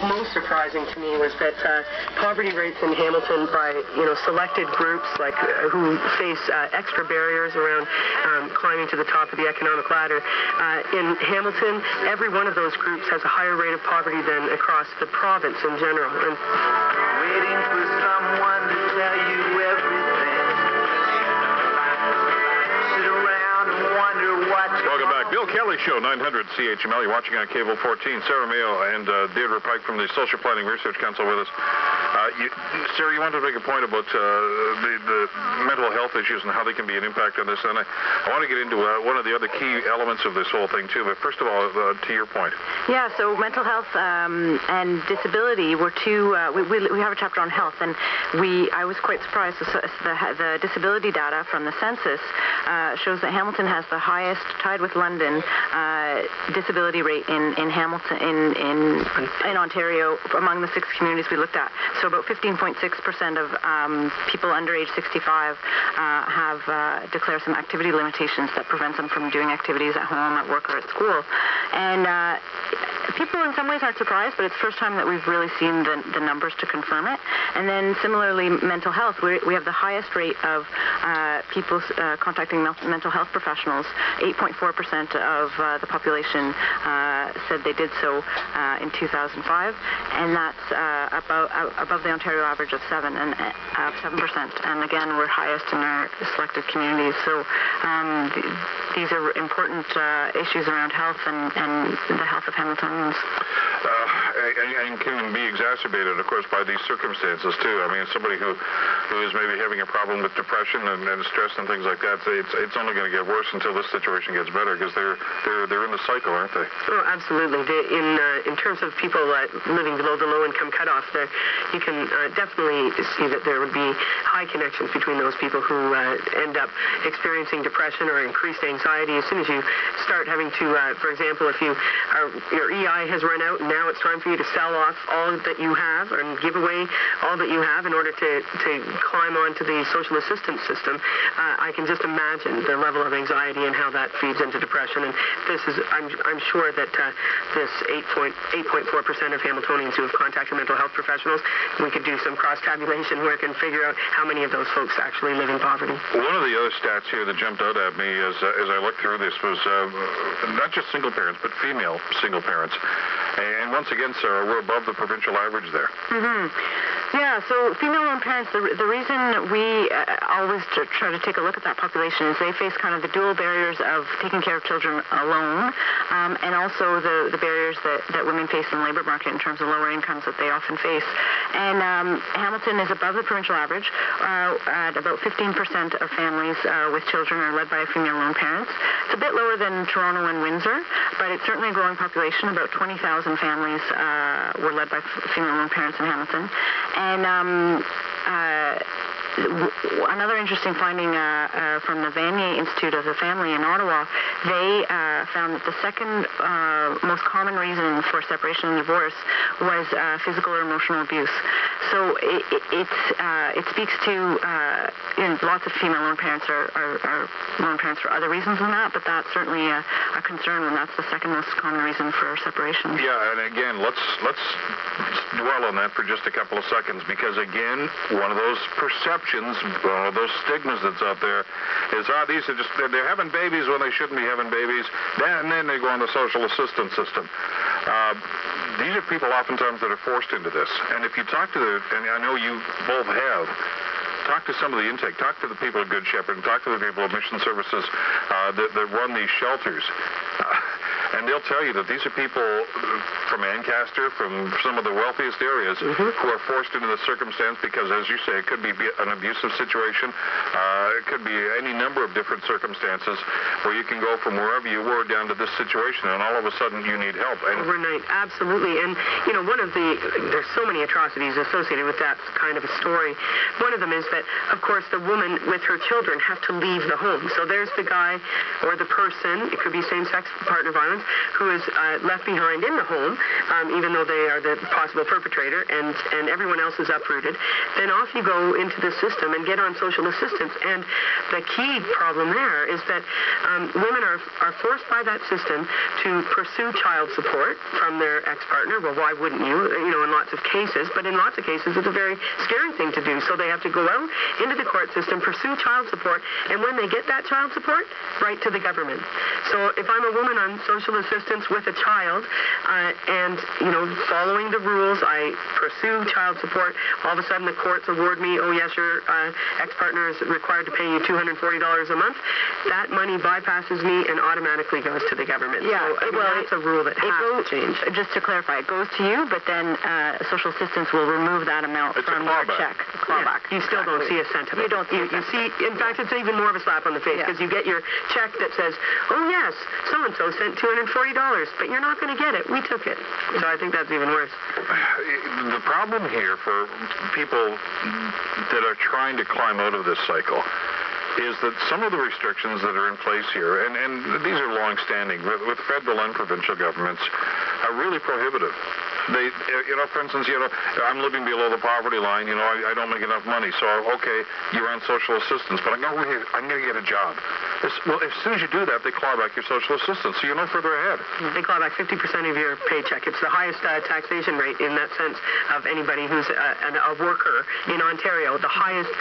most surprising to me was that poverty rates in Hamilton by selected groups like who face extra barriers around climbing to the top of the economic ladder. In Hamilton, every one of those groups has a higher rate of poverty than across the province in general. And waiting for someone to tell you everything. Sit around and wonder what. Welcome back. Bill Kelly Show, 900 CHML. You're watching on Cable 14. Sarah Mayo and Deirdre Pike from the Social Planning Research Council with us. Sarah, you wanted to make a point about the mental health issues and how they can be an impact on this. And I want to get into one of the other key elements of this whole thing, too. But first of all, to your point. Yeah, so mental health and disability were two, we have a chapter on health, and I was quite surprised. The disability data from the census shows that Hamilton has the highest, tied with London, disability rate in Hamilton, in Ontario, among the 6 communities we looked at. So about 15.6% of people under age 65 have declared some activity limitations that prevent them from doing activities at home, at work, or at school. And people in some ways aren't surprised, but it's the first time that we've really seen the numbers to confirm it. And then similarly, mental health. We have the highest rate of people contacting mental health professionals. 8.4% of the population said they did so in 2005, and that's above the Ontario average of 7%. And again, we're highest in our selected communities. So these are important issues around health and the health of Hamiltonians. And can be exacerbated, of course, by these circumstances too. I mean, somebody who is maybe having a problem with depression and stress and things like that, it's only going to get worse until this situation gets better, because they're in the cycle, aren't they? Oh, absolutely. In terms of people living below the low-income cutoff, you can definitely see that there would be high connections between those people who end up experiencing depression or increased anxiety as soon as you start having to, for example, if your EI has run out and now it's time for you to sell off all that you have and give away all that you have in order to climb onto the social assistance system, I can just imagine the level of anxiety and how that feeds into depression. And this is, I'm sure that this 8.4% of Hamiltonians who have contacted mental health professionals, we could do some cross-tabulation work and figure out how many of those folks actually live in poverty. One of the other stats here that jumped out at me as I looked through this was not just single parents, but female single parents. And once again, Sarah, we're above the provincial average there. Mm-hmm. Yeah, so female lone parents, the reason we always try to take a look at that population is they face kind of the dual barriers of taking care of children alone, and also the barriers that women face in the labor market in terms of lower incomes that they often face. And Hamilton is above the provincial average. At about 15% of families with children are led by female lone parents. It's a bit lower than Toronto and Windsor, but it's certainly a growing population. About 20,000 families were led by female lone parents in Hamilton. And another interesting finding from the Vanier Institute of the Family in Ottawa, they found that the second most common reason for separation and divorce was physical or emotional abuse. So it speaks to lots of female lone parents are lone parents for other reasons than that, but that's certainly a concern when that's the second most common reason for separation. Yeah, and again, let's dwell on that for just a couple of seconds, because again, one of those perceptions, one of those stigmas that's out there is, these are just, they're having babies when they shouldn't be having babies, and then they go on the social assistance system. These are people oftentimes that are forced into this. And if you talk to and I know you both have, talk to some of the intake, talk to the people at Good Shepherd, and talk to the people at Mission Services that run these shelters. And they'll tell you that these are people from Ancaster, from some of the wealthiest areas, who are forced into the circumstance because, as you say, it could be an abusive situation. It could be any number of different circumstances where you can go from wherever you were down to this situation, and all of a sudden you need help. And overnight, absolutely. And, there's so many atrocities associated with that kind of a story. One of them is that, of course, the woman with her children have to leave the home. So there's the guy or the person, it could be same-sex partner violence, victim who is left behind in the home, even though they are the possible perpetrator, and everyone else is uprooted, then off you go into the system and get on social assistance. And the key problem there is that women are forced by that system to pursue child support from their ex-partner. Well, why wouldn't you? You know, in lots of cases, but in lots of cases it's a very scary thing to do. So they have to go out into the court system, pursue child support, and when they get that child support, write to the government. So if I'm a woman on social assistance with a child, and, you know, following the rules, I pursue child support, all of a sudden the courts award me, oh yes, your ex-partner is required to pay you $240 a month, that money bypasses me and automatically goes to the government. Yeah, so, that's a rule that has to change. Just to clarify, it goes to you, but then social assistance will remove that amount from your check. Clawback. Yeah, you still don't see a cent of it. You don't see you see, in fact, it's even more of a slap on the face because you get your check that says, oh yes, so-and-so sent $240, but you're not going to get it. We took it. So I think that's even worse. The problem here for people that are trying to climb out of this cycle is that some of the restrictions that are in place here, and these are long-standing with federal and provincial governments, are really prohibitive. They, you know, for instance, you know, I'm living below the poverty line. You know, I don't make enough money, so okay, you're on social assistance, but I'm going to get a job. Well, as soon as you do that, they claw back your social assistance, so you're no further ahead. They claw back 50% of your paycheck. It's the highest taxation rate in that sense of anybody who's a worker in Ontario. The highest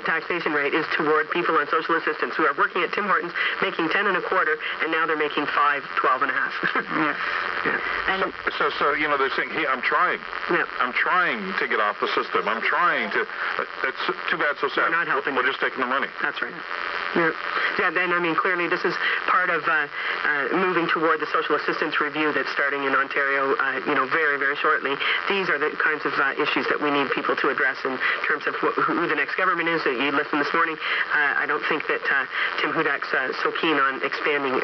taxation rate is toward people on social assistance who are working at Tim Hortons, making 10 and a quarter, and now they're making 12 and a half. And so you know, they're saying, hey, I'm trying. Yeah. I'm trying to get off the system. I'm trying to. It's too bad, so sad. We're not helping. We're just taking the money. That's right. Yeah, then, I mean, clearly this is part of moving toward the social assistance review that's starting in Ontario, you know, very, very shortly. These are the kinds of issues that we need people to address in terms of who the next government is. You listened this morning. I don't think that Tim Hudak's so keen on expanding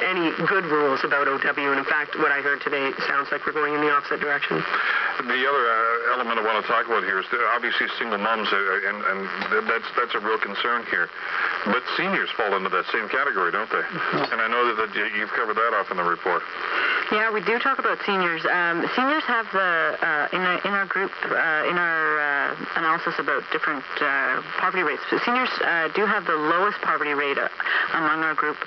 any good rules about OW, and in fact, what I heard today sounds like we're going in the opposite direction. The other element I want to talk about here is obviously single moms, and that's a real concern here. But seniors fall into that same category, don't they? And I know that you've covered that off in the report. Yeah, we do talk about seniors. Seniors have in our group, in our analysis about different poverty rates, seniors do have the lowest poverty rate among our group.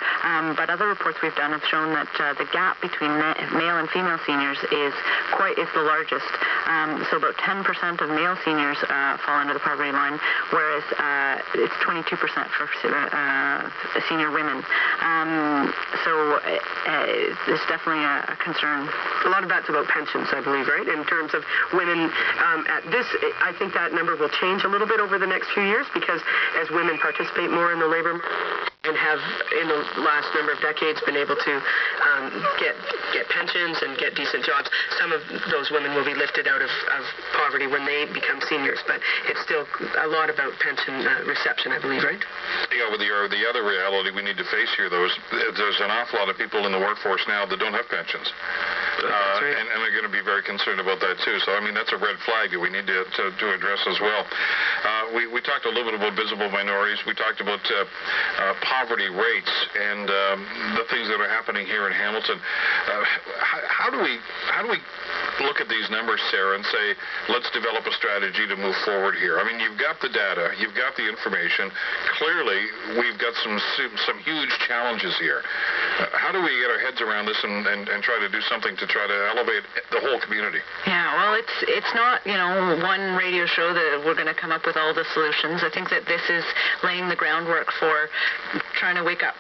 But other reports we've done have shown that the gap between male and female seniors is the largest. So about 10% of male seniors fall under the poverty line, whereas it's 22% for senior women. So it's definitely a concern. A lot of that's about pensions, I believe, right? In terms of women at this, I think that number will change a little bit over the next few years because as women participate more in the labor market and have in the last number of decades been able to get pensions and get decent jobs, some of those women will be lifted out of poverty when they become seniors. But it's still a lot about pension reception, I believe, right? Yeah, with the other reality we need to face here, though, is there's an awful lot of people in the workforce now that don't have pensions. That's right. And they're going to be very concerned about that, too. So, I mean, that's a red flag that we need to address as well. We talked a little bit about visible minorities. We talked about poverty rates and the things that are happening here in Hamilton. How do we look at these numbers, Sarah, and say, let's develop a strategy to move forward here? I mean, you've got the data, you've got the information. Clearly, we've got some huge challenges here. How do we get our heads around this and try to do something to try to elevate the whole community? Yeah, well, it's not, you know, one radio show that we're going to come up with all the solutions. I think that this is laying the groundwork for trying to wake up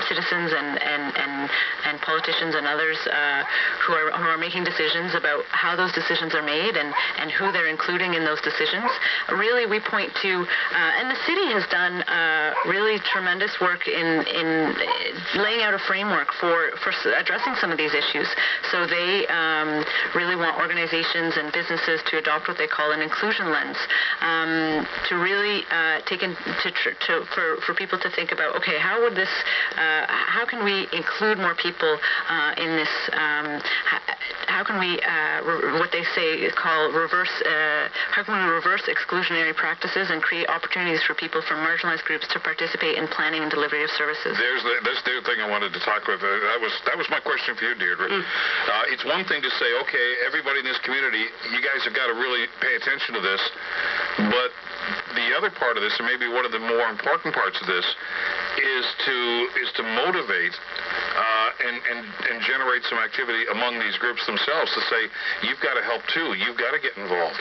citizens and politicians and others who are making decisions about how those decisions are made and who they're including in those decisions. Really, we point to, and the city has done really tremendous work in laying out a framework for addressing some of these issues. So they really want organizations and businesses to adopt what they call an inclusion lens, to really for people to think about, okay, how can we include more people in this? How can we what they say is called how can we reverse exclusionary practices and create opportunities for people from marginalized groups to participate in planning and delivery of services? That's the other thing I wanted to talk with. That was my question for you, Deirdre. It's one thing to say, okay, everybody in this community, you guys have got to really pay attention to this, but the other part of this, and maybe one of the more important parts of this, is to motivate and generate some activity among these groups themselves to say, you've got to help too. You've got to get involved.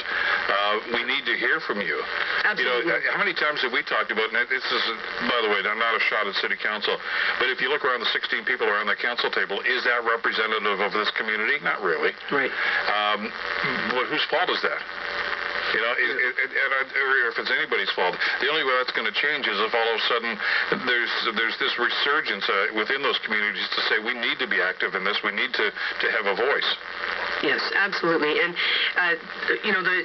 We need to hear from you. Absolutely. You know, how many times have we talked about, and this is, by the way, not a shot at City Council, but if you look around the 16 people around the council table, is that representative of this community? Not really. Right. But whose fault is that? You know, or if it's anybody's fault. The only way that's going to change is if all of a sudden there's this resurgence within those communities to say we need to be active in this. We need to have a voice. Yes, absolutely. And,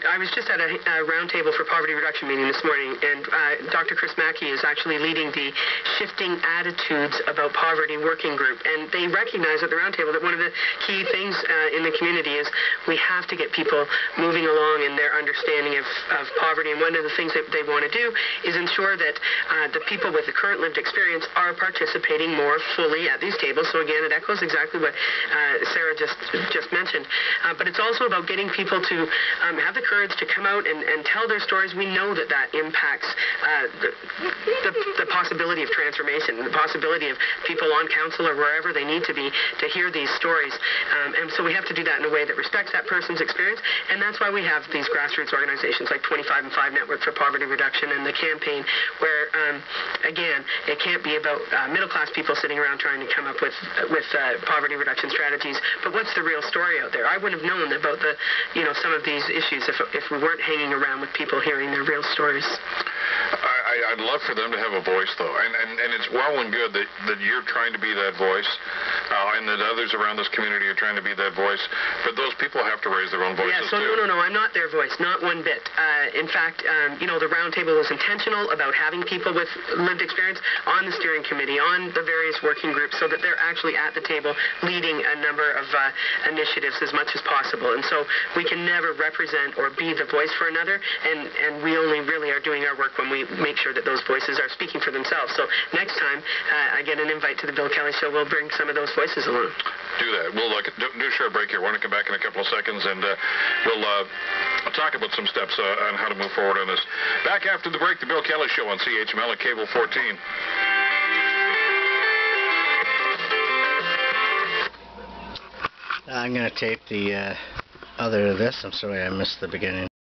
I was just at a roundtable for poverty reduction meeting this morning, and Dr. Chris Mackey is actually leading the Shifting Attitudes About Poverty working group. And they recognize at the roundtable that one of the key things in the community is we have to get people moving along in their understanding of poverty. And one of the things that they want to do is ensure that the people with the current lived experience are participating more fully at these tables. So again, it echoes exactly what Sarah just mentioned. But it's also about getting people to have the courage to come out and tell their stories. We know that impacts the possibility of transformation, the possibility of people on council or wherever they need to be to hear these stories. And so we have to do that in a way that respects that person's experience. And that's why we have these grassroots organizations like 25 and 5 Network for Poverty Reduction and the campaign where, again, it can't be about middle-class people sitting around trying to come up with poverty reduction strategies, but what's the real story out there? I wouldn't have known about some of these issues if we weren't hanging around with people hearing their real stories. I'd love for them to have a voice, though, and it's well and good that you're trying to be that voice, and that others around this community are trying to be that voice, but those people have to raise their own voices, too. No, I'm not their voice, not one bit. In fact, the roundtable was intentional about having people with lived experience on the steering committee, on the various working groups, so that they're actually at the table leading a number of initiatives as much as possible. And so we can never represent or be the voice for another, and we only really are doing our work when we make sure that those voices are speaking for themselves. So next time I get an invite to the Bill Kelly Show, we'll bring some of those voices along. Do that. We'll do a short break here. We're going to come back in a couple of seconds, and we'll talk about some steps on how to move forward on this. Back after the break, the Bill Kelly Show on CHML at Cable 14. I'm going to tape the other of this. I'm sorry I missed the beginning.